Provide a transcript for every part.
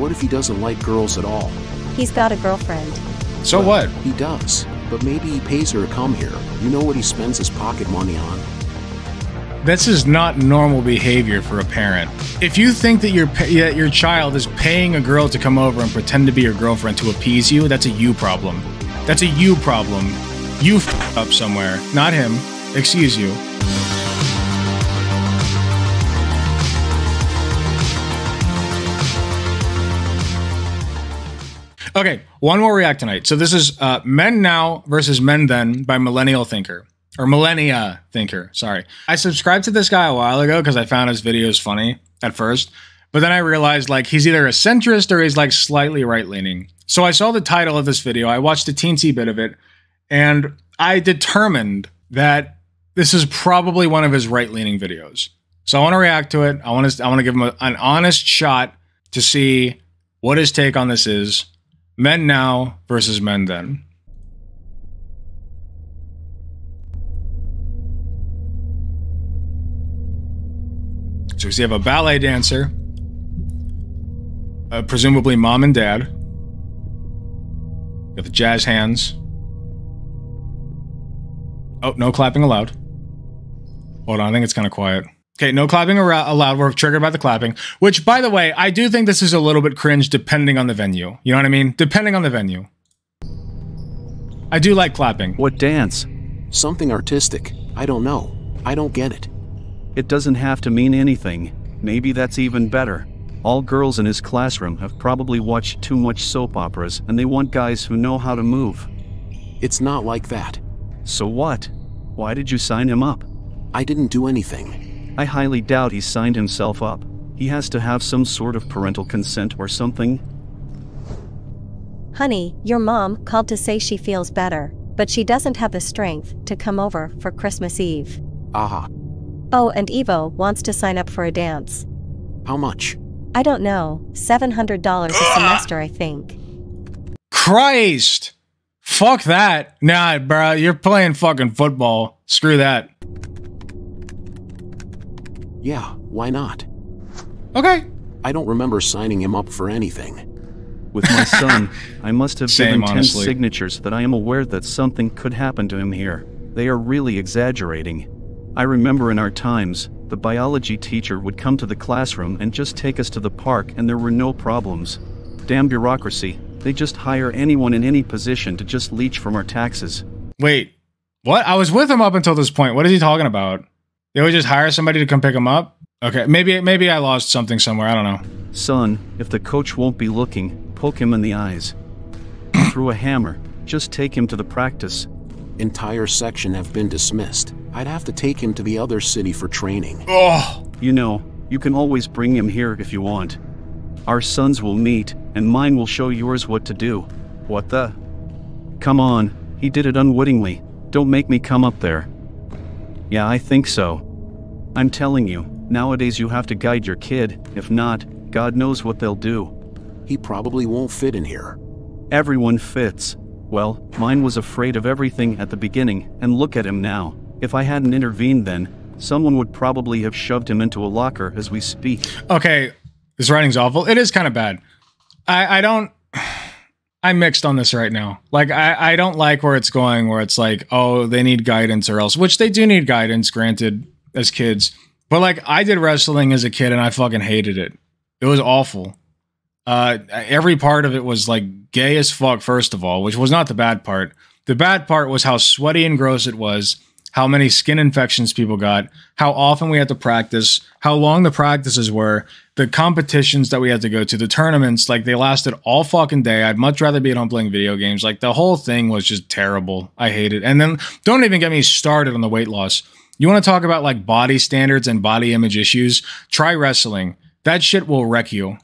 What if he doesn't like girls at all? He's got a girlfriend. So Well, what? He does, but maybe he pays her to come here. You know what he spends his pocket money on? This is not normal behavior for a parent. If you think that your child is paying a girl to come over and pretend to be your girlfriend to appease you, that's a you problem. That's a you problem. You f***ed up somewhere, not him. Excuse you. Okay, one more react tonight. So this is Men Now versus Men Then by MilleniaThinker. Or MilleniaThinker, sorry. I subscribed to this guy a while ago because I found his videos funny at first. But then I realized like he's either a centrist or he's like slightly right-leaning. So I saw the title of this video. I watched a teensy bit of it. And I determined that this is probably one of his right-leaning videos. So I want to react to it. I want to give him an honest shot to see what his take on this is. Men Now versus Men Then. So we have a ballet dancer, presumably mom and dad. Got the jazz hands. Oh, no clapping allowed. Hold on, I think it's kind of quiet. Okay, no clapping allowed. We're triggered by the clapping. Which, by the way, I do think this is a little bit cringe depending on the venue. You know what I mean? Depending on the venue. I do like clapping. What dance? Something artistic. I don't know. I don't get it. It doesn't have to mean anything. Maybe that's even better. All girls in his classroom have probably watched too much soap operas and they want guys who know how to move. It's not like that. So what? Why did you sign him up? I didn't do anything. I highly doubt he signed himself up. He has to have some sort of parental consent or something. Honey, your mom called to say she feels better, but she doesn't have the strength to come over for Christmas Eve. Aha. Oh, and Evo wants to sign up for a dance. How much? I don't know. $700 a semester, I think. Christ! Fuck that. Nah, bro, you're playing fucking football. Screw that. Yeah, why not? Okay. I don't remember signing him up for anything. With my son, I must have Same, given 10 honestly. signatures that I am aware that something could happen to him here. They are really exaggerating. I remember in our times, the biology teacher would come to the classroom and just take us to the park and there were no problems. Damn bureaucracy. They just hire anyone in any position to just leech from our taxes. Wait, what? I was with him up until this point. What is he talking about? They would just hire somebody to come pick him up? Okay, maybe I lost something somewhere. I don't know. Son, if the coach won't be looking, poke him in the eyes. Through a hammer. Just take him to the practice. Entire section have been dismissed. I'd have to take him to the other city for training. Oh! You know, you can always bring him here if you want. Our sons will meet, and mine will show yours what to do. What the? Come on, he did it unwittingly. Don't make me come up there. Yeah, I think so. I'm telling you, nowadays you have to guide your kid. If not, God knows what they'll do. He probably won't fit in here. Everyone fits. Well, mine was afraid of everything at the beginning, and look at him now. If I hadn't intervened then, someone would probably have shoved him into a locker as we speak. Okay, this writing's awful. It is kind of bad. I'm mixed on this right now. Like, I don't like where it's going, where it's like, oh, they need guidance or else, which they do need guidance, granted, as kids. But like, I did wrestling as a kid and I fucking hated it. It was awful. Every part of it was like gay as fuck, first of all, which was not the bad part. The bad part was how sweaty and gross it was, how many skin infections people got, how often we had to practice, how long the practices were, the competitions that we had to go to, the tournaments, like they lasted all fucking day. I'd much rather be at home playing video games. Like the whole thing was just terrible. I hate it. And then don't even get me started on the weight loss. You want to talk about like body standards and body image issues? Try wrestling. That shit will wreck you.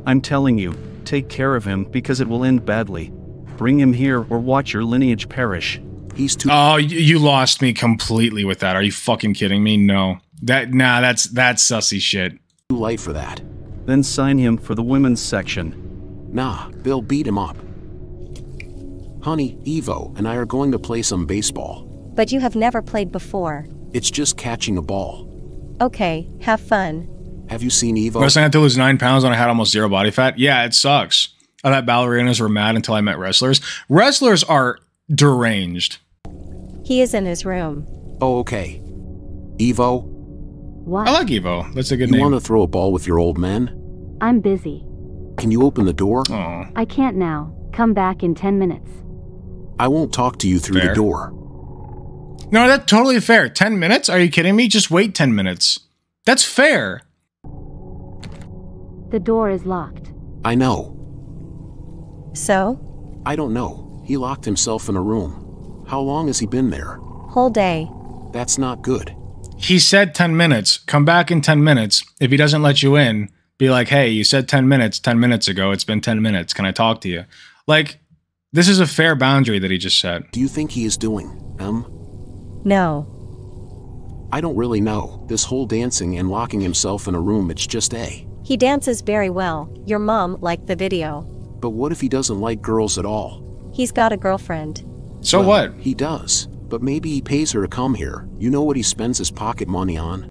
I'm telling you, take care of him because it will end badly. Bring him here or watch your lineage perish. He's too— Oh, you lost me completely with that. Are you fucking kidding me? No. That's sussy shit. too light for that. Then sign him for the women's section. Nah, they'll beat him up. Honey, Evo and I are going to play some baseball. But you have never played before. It's just catching a ball. Okay, have fun. Have you seen Evo? Wrestling, I had to lose 9 pounds when I had almost 0 body fat. Yeah, it sucks. I thought ballerinas were mad until I met wrestlers. Wrestlers are deranged. He is in his room. Oh, okay. Evo? What? I like Evo. That's a good You name. want to throw a ball with your old man? I'm busy. Can you open the door? Oh, I can't now. Come back in 10 minutes. I won't talk to you through Fair. the door. no, that's totally fair. 10 minutes? Are you kidding me? Just wait 10 minutes. That's fair. The door is locked. I know. So? I don't know. He locked himself in a room. How long has he been there? Whole day. That's not good. He said 10 minutes. Come back in 10 minutes. If he doesn't let you in, be like, hey, you said 10 minutes 10 minutes ago. It's been 10 minutes. Can I talk to you? Like, this is a fair boundary that he just set. Do you think he is doing, No. I don't really know. This whole dancing and locking himself in a room, it's just A. He dances very well. Your mom liked the video. But what if he doesn't like girls at all? He's got a girlfriend. So Well, what? He does. But maybe he pays her to come here. You know what he spends his pocket money on?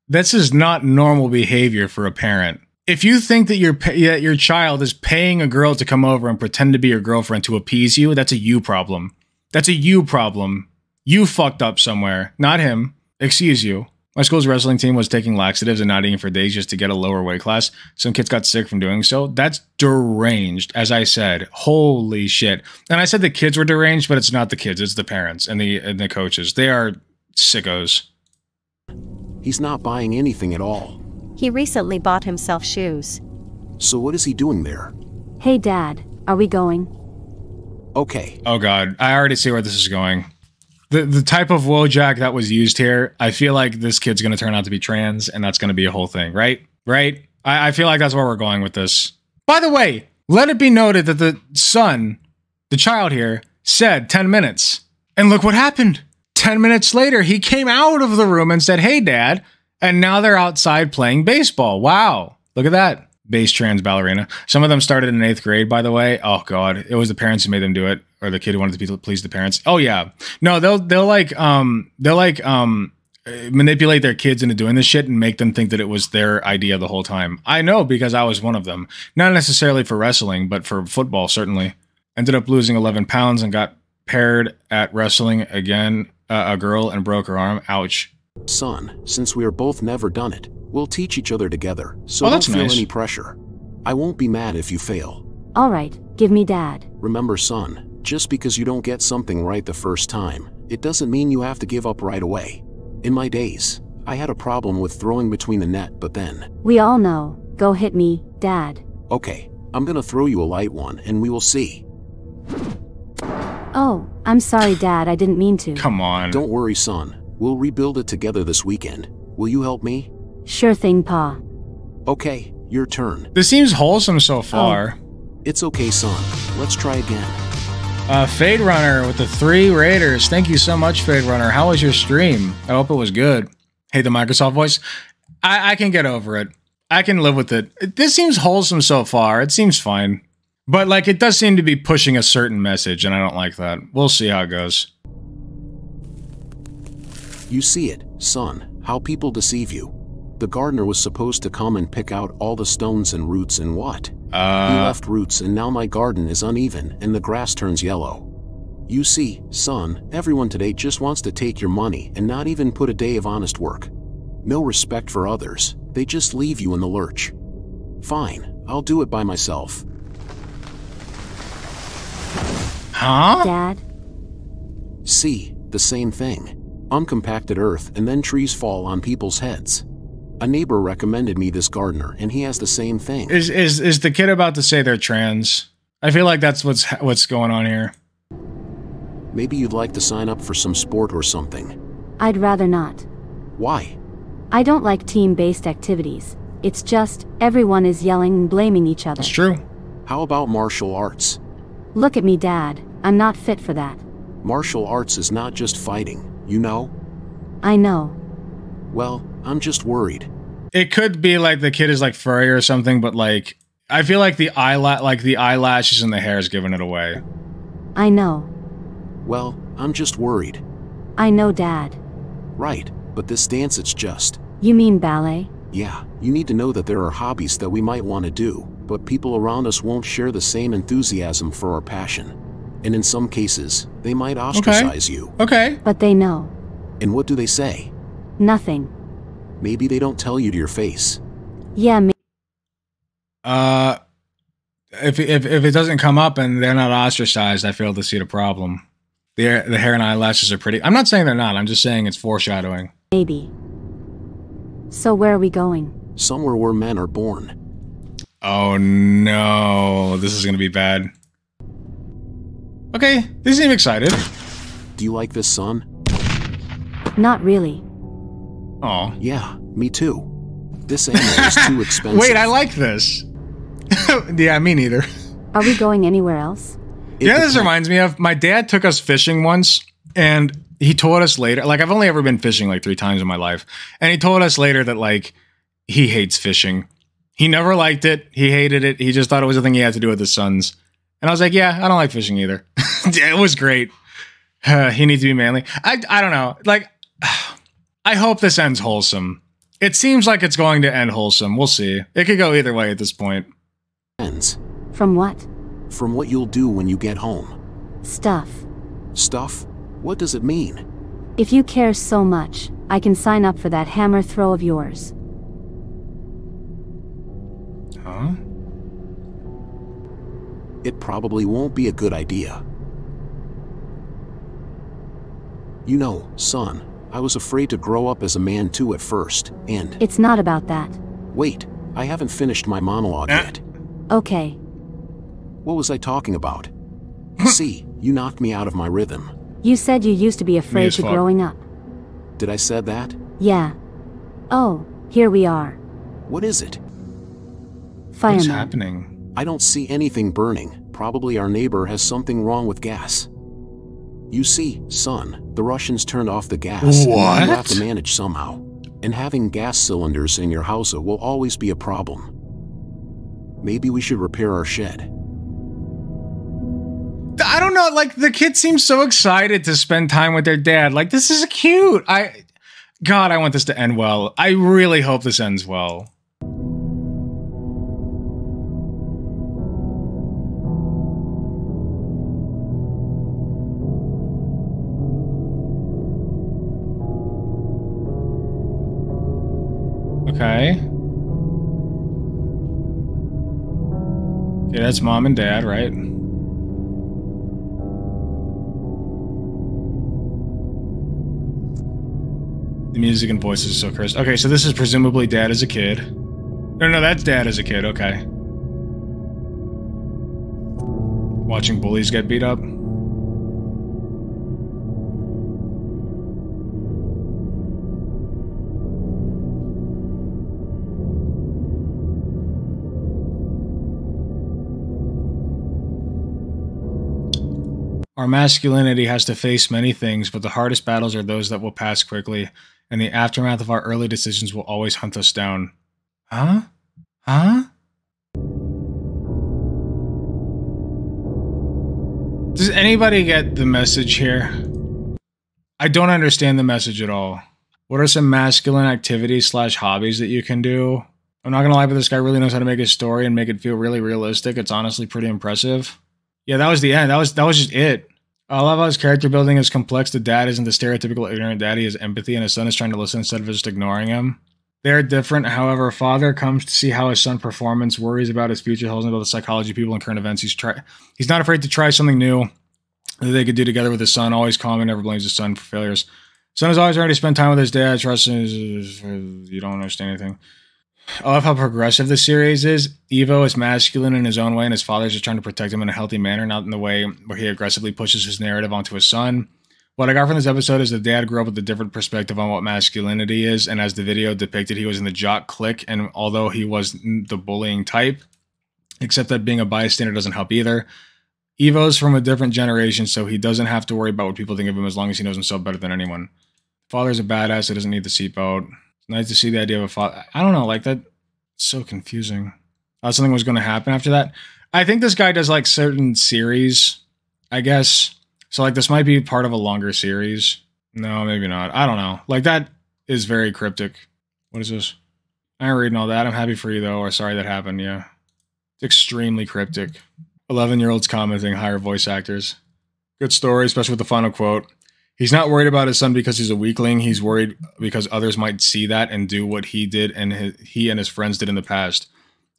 This is not normal behavior for a parent. If you think that your child is paying a girl to come over and pretend to be your girlfriend to appease you, that's a you problem. That's a you problem. You fucked up somewhere, not him. Excuse you. My school's wrestling team was taking laxatives and not eating for days just to get a lower weight class. Some kids got sick from doing so. That's deranged, as I said. Holy shit. And I said the kids were deranged, but it's not the kids. It's the parents and the coaches. They are sickos. He's not buying anything at all. He recently bought himself shoes. So what is he doing there? Hey, Dad, are we going? Okay. Oh god, I already see where this is going. The type of Wojak that was used here, I feel like this kid's going to turn out to be trans, and that's going to be a whole thing, right? Right? I feel like that's where we're going with this. By the way, let it be noted that the son, the child here, said 10 minutes. And look what happened. 10 minutes later, he came out of the room and said, hey, Dad. And now they're outside playing baseball. Wow. Look at that. Base trans ballerina. Some of them started in 8th grade, by the way. Oh god, it was the parents who made them do it, or the kid who wanted to please the parents. Oh yeah, no, they'll manipulate their kids into doing this shit and make them think that it was their idea the whole time. I know because I was one of them. Not necessarily for wrestling, but for football certainly. Ended up losing 11 pounds and got paired at wrestling again. A girl and broke her arm. Ouch. Son, since we are both never done it, we'll teach each other together, so Oh, don't that's feel nice. any pressure. I won't be mad if you fail. All right, give me Dad. Remember, son, just because you don't get something right the first time, it doesn't mean you have to give up right away. In my days, I had a problem with throwing between the net, but then, We all know. Go hit me, Dad. okay, I'm gonna throw you a light one and we will see. Oh, I'm sorry, Dad. I didn't mean to. Come on. Don't worry, son. We'll rebuild it together this weekend. Will you help me? Sure thing, Pa. Okay, your turn. This seems wholesome so far. It's okay, son. Let's try again. Fade Runner with the 3 Raiders. Thank you so much, Fade Runner. How was your stream? I hope it was good. Hey, the Microsoft voice. I can get over it. I can live with it. This seems wholesome so far. It seems fine. But, like, it does seem to be pushing a certain message, and I don't like that. We'll see how it goes. You see it, son, how people deceive you. The gardener was supposed to come and pick out all the stones and roots and what? He left roots and now my garden is uneven and the grass turns yellow. You see, son, everyone today just wants to take your money and not even put a day of honest work. No respect for others, they just leave you in the lurch. Fine, I'll do it by myself. Huh? Dad? See, the same thing. Uncompacted earth and then trees fall on people's heads. A neighbor recommended me this gardener and he has the same thing. Is the kid about to say they're trans? I feel like that's what's going on here. Maybe you'd like to sign up for some sport or something. I'd rather not. Why? I don't like team-based activities. It's just, everyone is yelling and blaming each other. It's true. How about martial arts? Look at me, Dad. I'm not fit for that. Martial arts is not just fighting, you know? I know. Well, I'm just worried. It could be like the kid is like furry or something, but like I feel like the eyelashes and the hair is giving it away. I know. Well, I'm just worried. I know, Dad. Right, but this dance, it's just... You mean ballet? Yeah, you need to know that there are hobbies that we might want to do, but people around us won't share the same enthusiasm for our passion. And in some cases, they might ostracize you. Okay. But they know. And what do they say? Nothing. Maybe they don't tell you to your face. Yeah, If it doesn't come up and they're not ostracized, I fail to see the problem. The hair and eyelashes are pretty. I'm not saying they're not. I'm just saying it's foreshadowing. maybe. So where are we going? Somewhere where men are born. Oh no, this is gonna be bad. Okay, they seem excited. Do you like this, son? Not really. Oh. Yeah, me too. This animal is too expensive. Wait, I like this. Yeah, me neither. Are we going anywhere else? Yeah, this reminds me of my dad took us fishing once, and he told us later, like I've only ever been fishing like 3 times in my life, and he told us later that like he hates fishing. He never liked it. He hated it. He just thought it was a thing he had to do with his sons. And I was like, yeah, I don't like fishing either. It was great. He needs to be manly. I don't know. Like, I hope this ends wholesome. It seems like it's going to end wholesome. We'll see. It could go either way at this point. Ends. From what? From what you'll do when you get home. Stuff. Stuff? What does it mean? If you care so much, I can sign up for that hammer throw of yours. Huh? It probably won't be a good idea. You know, son, I was afraid to grow up as a man too at first, and... It's not about that. Wait, I haven't finished my monologue yet. Okay. What was I talking about? See, you knocked me out of my rhythm. You said you used to be afraid to growing up. Did I said that? Yeah. Oh, here we are. What is it? Fireman. What's happening? I don't see anything burning. Probably our neighbor has something wrong with gas. You see, son, the Russians turned off the gas. What? And you have to manage somehow. And having gas cylinders in your house will always be a problem. Maybe we should repair our shed. I don't know, like the kid seems so excited to spend time with their dad. Like, this is cute. God, I want this to end well. I really hope this ends well. Okay. Okay, that's mom and dad, right? The music and voices are so crisp. Okay, so this is presumably dad as a kid. No, that's dad as a kid, okay. Watching bullies get beat up. Our masculinity has to face many things, but the hardest battles are those that will pass quickly, and the aftermath of our early decisions will always hunt us down. Huh? Huh? Does anybody get the message here? I don't understand the message at all. What are some masculine activities / hobbies that you can do? I'm not gonna lie, but this guy really knows how to make a story and make it feel really realistic. It's honestly pretty impressive. Yeah, that was the end. That was just it. I love how his character building is complex. The dad isn't the stereotypical ignorant dad. He has empathy, and his son is trying to listen instead of just ignoring him. They're different. However, father comes to see how his son performance, worries about his future, tells him about the psychology of people and current events. He's not afraid to try something new that they could do together with his son. Always calm and never blames his son for failures. Son is always ready to spend time with his dad. Trusting you don't understand anything. I love how progressive the series is. Evo is masculine in his own way, and his father's just trying to protect him in a healthy manner, not in the way where he aggressively pushes his narrative onto his son. What I got from this episode is the dad grew up with a different perspective on what masculinity is, and as the video depicted, he was in the jock clique, and although he was the bullying type, except that being a bystander doesn't help either. Evo's from a different generation, so he doesn't have to worry about what people think of him as long as he knows himself better than anyone. Father's a badass, he doesn't need the seatbelt. Nice to see the idea of a father. I don't know, like that. So confusing. I thought something was going to happen after that. I think this guy does like certain series, I guess. So like this might be part of a longer series. No, maybe not. I don't know. Like that is very cryptic. What is this? I ain't reading all that. I'm happy for you, though, or sorry that happened, yeah. It's extremely cryptic. 11-year-olds commenting, hire voice actors. Good story, especially with the final quote. He's not worried about his son because he's a weakling. He's worried because others might see that and do what he did and he and his friends did in the past.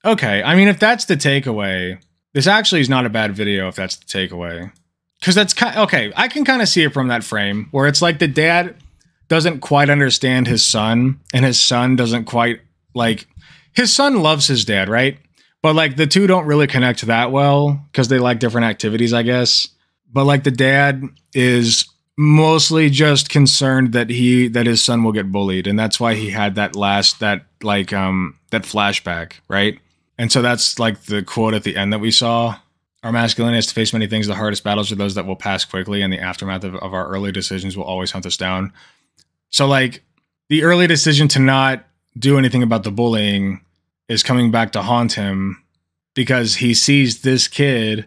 Okay, I mean, if that's the takeaway, this actually is not a bad video if that's the takeaway. Because that's kind of, okay, I can kind of see it from that frame where it's like the dad doesn't quite understand his son and his son doesn't quite, like, his son loves his dad, right? But, like, the two don't really connect that well because they like different activities, I guess. But, like, the dad is mostly just concerned that his son will get bullied, and that's why he had that flashback, right? And so that's like the quote at the end that we saw. Our masculinity has to face many things. The hardest battles are those that will pass quickly, and the aftermath of our early decisions will always hunt us down. So, like, the early decision to not do anything about the bullying is coming back to haunt him because he sees this kid,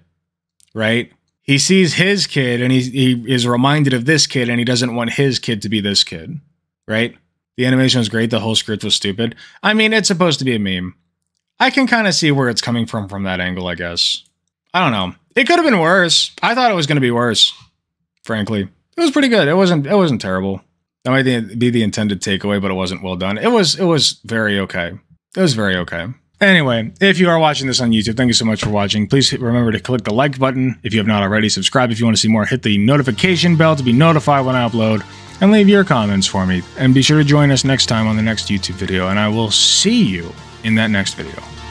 right? He sees his kid and he is reminded of this kid and he doesn't want his kid to be this kid, right? The animation was great. The whole script was stupid. I mean, it's supposed to be a meme. I can kind of see where it's coming from that angle, I guess. I don't know. It could have been worse. I thought it was going to be worse, frankly. It was pretty good. It wasn't terrible. That might be the intended takeaway, but it wasn't well done. It was very okay. It was very okay. Anyway, if you are watching this on YouTube, thank you so much for watching. Please remember to click the like button if you have not already. Subscribe if you want to see more. Hit the notification bell to be notified when I upload. And leave your comments for me. And be sure to join us next time on the next YouTube video. And I will see you in that next video.